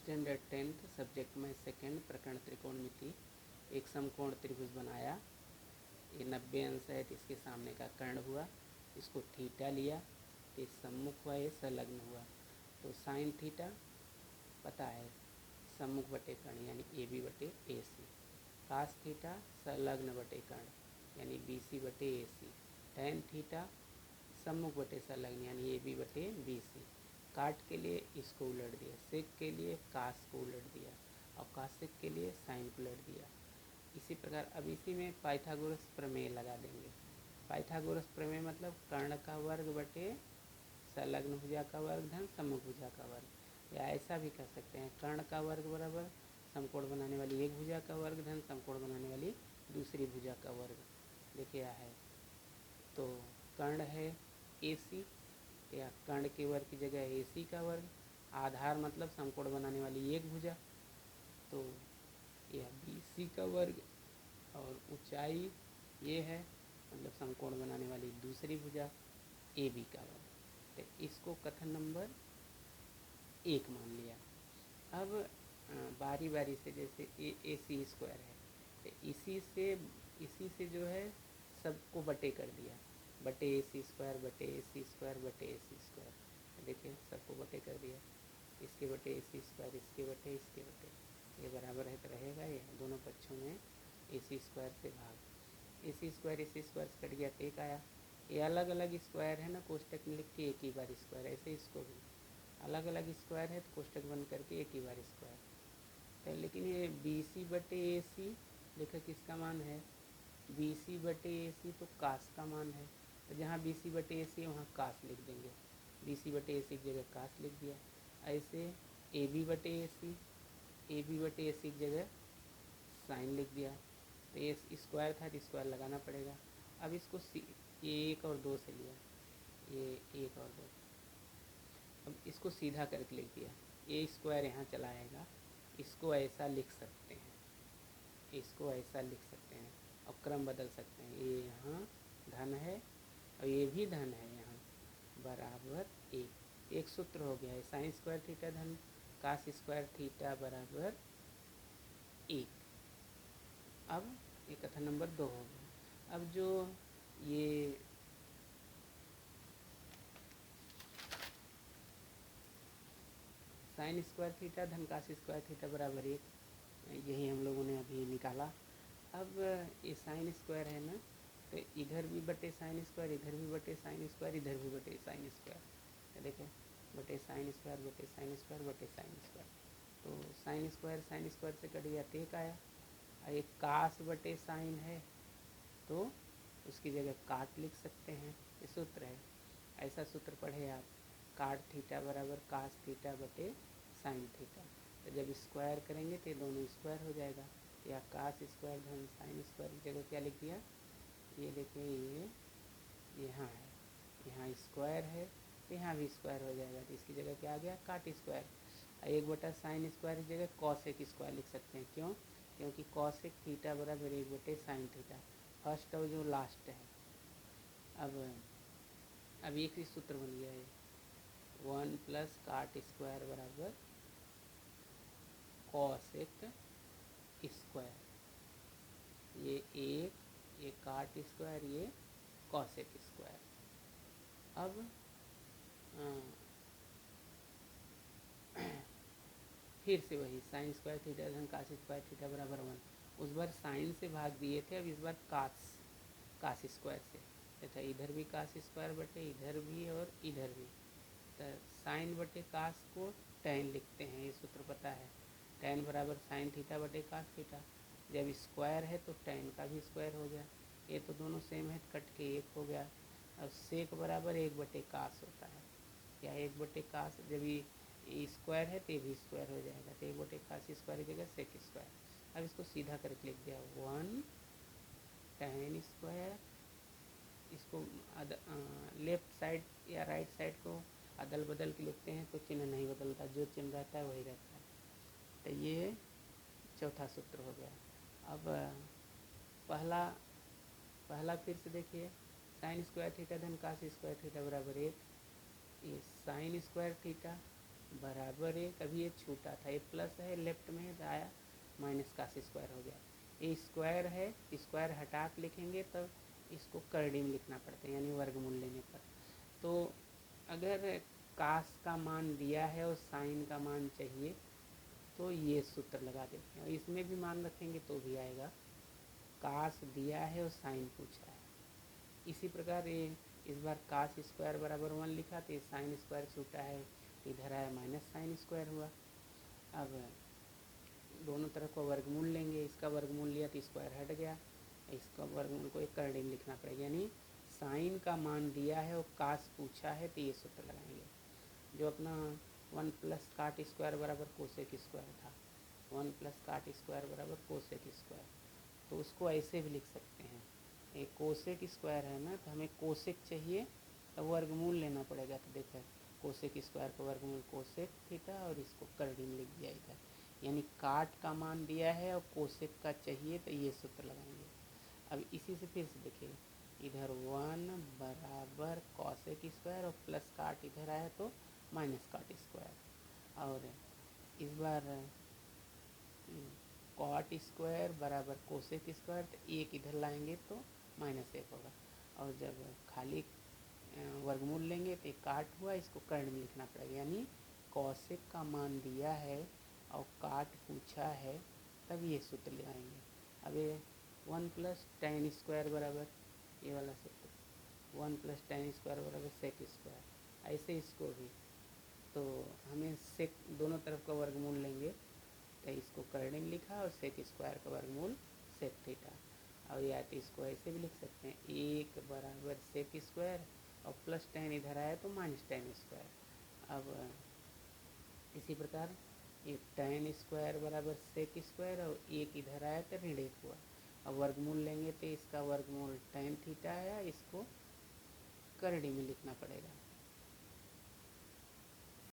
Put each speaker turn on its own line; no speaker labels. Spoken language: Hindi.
स्टैंडर्ड 10th सब्जेक्ट में सेकंड प्रकरण त्रिकोणमिति। एक समकोण त्रिभुज बनाया, ये 90 अंश है तो इसके सामने का कर्ण हुआ, इसको थीटा लिया तो सम्मुख हुआ, ये संलग्न हुआ तो साइन थीटा पता है, सम्मुख बटे कर्ण यानी ए बी बटे ए सी, कास थीटा संलग्न बटे कर्ण यानी बी सी बटे ए सी, टैन थीटा सम्मुख बटे संलग्न यानी ए बी बटे बी सी। काट के लिए इसको उलट दिया, सेक के लिए कास को उलट दिया और कासेक के लिए साइन को उलट दिया। इसी प्रकार अब इसी में पाइथागोरस प्रमेय लगा देंगे। पाइथागोरस प्रमेय मतलब कर्ण का वर्ग बटे संलग्न भुजा का वर्ग धन सम्मुख भुजा का वर्ग, या ऐसा भी कह सकते हैं कर्ण का वर्ग बराबर समकोण बनाने वाली एक भुजा का वर्ग धन समकोण बनाने वाली दूसरी भुजा का वर्ग। देखिए है तो कर्ण है ए सी, या कर्ण के वर्ग की जगह ए सी का वर्ग, आधार मतलब समकोण बनाने वाली एक भुजा तो यह बी सी का वर्ग, और ऊंचाई ये है मतलब समकोण बनाने वाली दूसरी भुजा ए बी का वर्ग। तो इसको कथन नंबर 1 मान लिया। अब बारी बारी से जैसे ए सी स्क्वायर है तो इसी से जो है सबको बटे कर दिया, बटे ए सी स्क्वायर बटे ए सी स्क्वायर बटे ए सी स्क्वायर। देखिए सबको बटे कर दिया, इसके बटे ए सी स्क्वायर, इसके बटे इसके बटे, ये बराबर है तो रहेगा, ये दोनों पक्षों में ए सी स्क्वायर से भाग, ए सी स्क्वायर से कट गया तो एक आया। ये अलग अलग स्क्वायर है ना, कोष्टक में लिख के एक ही बार स्क्वायर, ऐसे इसको भी अलग अलग स्क्वायर है तो कोष्टक बंद करके एक ही बार स्क्वायर। तो लेकिन ये बी सी बटे ए सी देखो किसका मान है, बी सी बटे ए सी तो कास का मान है, तो जहाँ बी सी बटे ए सी वहाँ कास लिख देंगे, बी सी बटे ए सी की जगह कास लिख दिया। ऐसे ए बी बटे ए सी, ए बी बटे ए सी की जगह साइन लिख दिया, तो ये स्क्वायर था तो स्क्वायर लगाना पड़ेगा। अब इसको ये 1 और 2 से लिया, ये 1 और 2, अब इसको सीधा करके लिख दिया, ए स्क्वायर यहाँ चला आएगा, इसको ऐसा लिख सकते हैं, इसको ऐसा लिख सकते हैं और क्रम बदल सकते हैं, ये यहाँ धन है और ये भी धन है, यहाँ बराबर एक सूत्र हो गया है, साइन स्क्वायर थीटा धन कास स्क्वायर थीटा बराबर 1। अब ये कथन नंबर 2 हो गया। अब जो ये साइन स्क्वायर थीटा धन कास स्क्वायर थीटा बराबर 1, यही हम लोगों ने अभी निकाला। अब ये साइन स्क्वायर है ना, तो इधर भी बटे साइन स्क्वायर, इधर भी बटे साइन स्क्वायर, इधर भी बटे साइन स्क्वायर, देखो बटे साइन स्क्वायर बटे साइन स्क्वायर बटे साइन स्क्वायर, तो साइन स्क्वायर से कट गया तो एक आया। और एक कास बटे साइन है तो उसकी जगह काट लिख सकते हैं, ये सूत्र है, ऐसा सूत्र पढ़े आप, काट थीटा बराबर कास थीटा बटे साइन थीटा। तो जब स्क्वायर करेंगे तो दोनों स्क्वायर हो जाएगा, या कास स्क्वायर धन साइन स्क्वायर की जगह क्या लिख दिया, ये देखिए ये यहाँ है, यहाँ स्क्वायर है तो यहाँ भी स्क्वायर हो जाएगा, तो इसकी जगह क्या आ गया काट स्क्वायर। 1 साइन स्क्वायर की जगह कॉसेक स्क्वायर लिख सकते हैं, क्यों, क्योंकि कॉसेक थीटा बराबर 1 साइन थीटा, फर्स्ट और जो लास्ट है। अब एक ही सूत्र बन गया है, 1 प्लस काट स्क्वायर बराबर कॉसेक स्क्वायर, ये एक, ये काट स्क्वायर, ये कॉसेक स्क्वायर। अब फिर से वही साइन स्क्वायर थीटा धन कास स्क्वायर थीटा बराबर 1, उस बार साइन से भाग दिए थे, अब इस बार कास स्क्वायर से, तथा इधर भी कास स्क्वायर बटे इधर भी और इधर भी, तो साइन बटे कास को टैन लिखते हैं, ये सूत्र पता है, टैन बराबर साइन थीटा बटे कास थीटा, जब स्क्वायर है तो टैन का भी स्क्वायर हो गया, ये तो दोनों सेम है कट के 1 हो गया। अब सेक बराबर 1 बटे कास होता है, या 1 बटे कास, जब ये स्क्वायर है तो ये भी स्क्वायर हो जाएगा, तो 1 बटे कास स्क्वायर की जगह सेक स्क्वायर। अब इसको सीधा करके लिख दिया 1 टैन स्क्वायर, इसको लेफ्ट साइड या राइट साइड को अदल बदल के लिखते हैं तो चिन्ह नहीं बदलता, जो चिन्ह रहता है वही रहता है, तो ये चौथा सूत्र हो गया। अब पहला फिर से देखिए, साइन स्क्वायर थीटा धन कास स्क्वायर थीटा बराबर 1, ये साइन स्क्वायर थीटा बराबर एक, अभी ये छूटा था, ये प्लस है लेफ्ट में तो आया माइनस का स्क्वायर हो गया। ये स्क्वायर है, स्क्वायर हटा के लिखेंगे तब इसको करड़ी में लिखना पड़ता है, यानी वर्गमूल लेने पर। तो अगर कास का मान दिया है और साइन का मान चाहिए तो ये सूत्र लगा देते हैं, और इसमें भी मान रखेंगे तो भी आएगा। कास दिया है और साइन पूछा है। इसी प्रकार ये इस बार कास स्क्वायर बराबर 1 लिखा तो ये साइन स्क्वायर छूटा है, इधर आया माइनस साइन स्क्वायर हुआ। अब दोनों तरफ का वर्गमूल लेंगे, इसका वर्गमूल लिया तो स्क्वायर हट गया, इसका वर्गमूल को एक करड़ी में लिखना पड़ेगा, यानी साइन का मान दिया है और कास पूछा है तो ये सूत्र लगाएंगे। जो अपना 1 प्लस काट स्क्वायर बराबर कोसेक स्क्वायर था, 1 प्लस काट स्क्वायर बराबर कोसेक स्क्वायर, तो उसको ऐसे भी लिख सकते हैं। एक कोसेक स्क्वायर है ना, तो हमें कोसेक चाहिए तो वर्गमूल लेना पड़ेगा। तो देखो कोसेक स्क्वायर का वर्गमूल कोसेक थीटा, और इसको करड़ी में लिख दिया इधर, यानी काट का मान दिया है और कोसेक का चाहिए तो ये सूत्र लगाएंगे। अब इसी से फिर से देखिए, इधर 1 बराबर कॉसेक स्क्वायर और प्लस काट इधर आया तो माइनस काट स्क्वायर, और इस बार कॉट स्क्वायर बराबर कोसेक स्क्वायर, तो एक इधर लाएंगे तो माइनस एक होगा। और जब खाली वर्गमूल लेंगे तो काट हुआ, इसको कर्ण में लिखना पड़ेगा, यानी कॉसेक का मान दिया है और काट पूछा है तब ये सूत्र लगाएंगे। अब ये 1 प्लस टेन स्क्वायर बराबर ये वाला सूत्र, 1 प्लस टेन स्क्वायर बराबर सेक स्क्वायर, ऐसे इसको भी। तो हमें सेक दोनों तरफ का वर्गमूल लेंगे तो इसको करने में लिखा और सेक स्क्वायर का वर्गमूल सेक थीटा। और या तो इसको ऐसे भी लिख सकते हैं, एक बराबर सेक स्क्वायर और प्लस टेन इधर आया तो माइनस टेन स्क्वायर। अब इसी प्रकार ये टेन स्क्वायर बराबर सेक स्क्वायर और एक इधर आया तो ऋण एक हुआ। अब वर्गमूल लेंगे तो इसका वर्गमूल टेन थीटा आया, इसको करड़ी में लिखना पड़ेगा।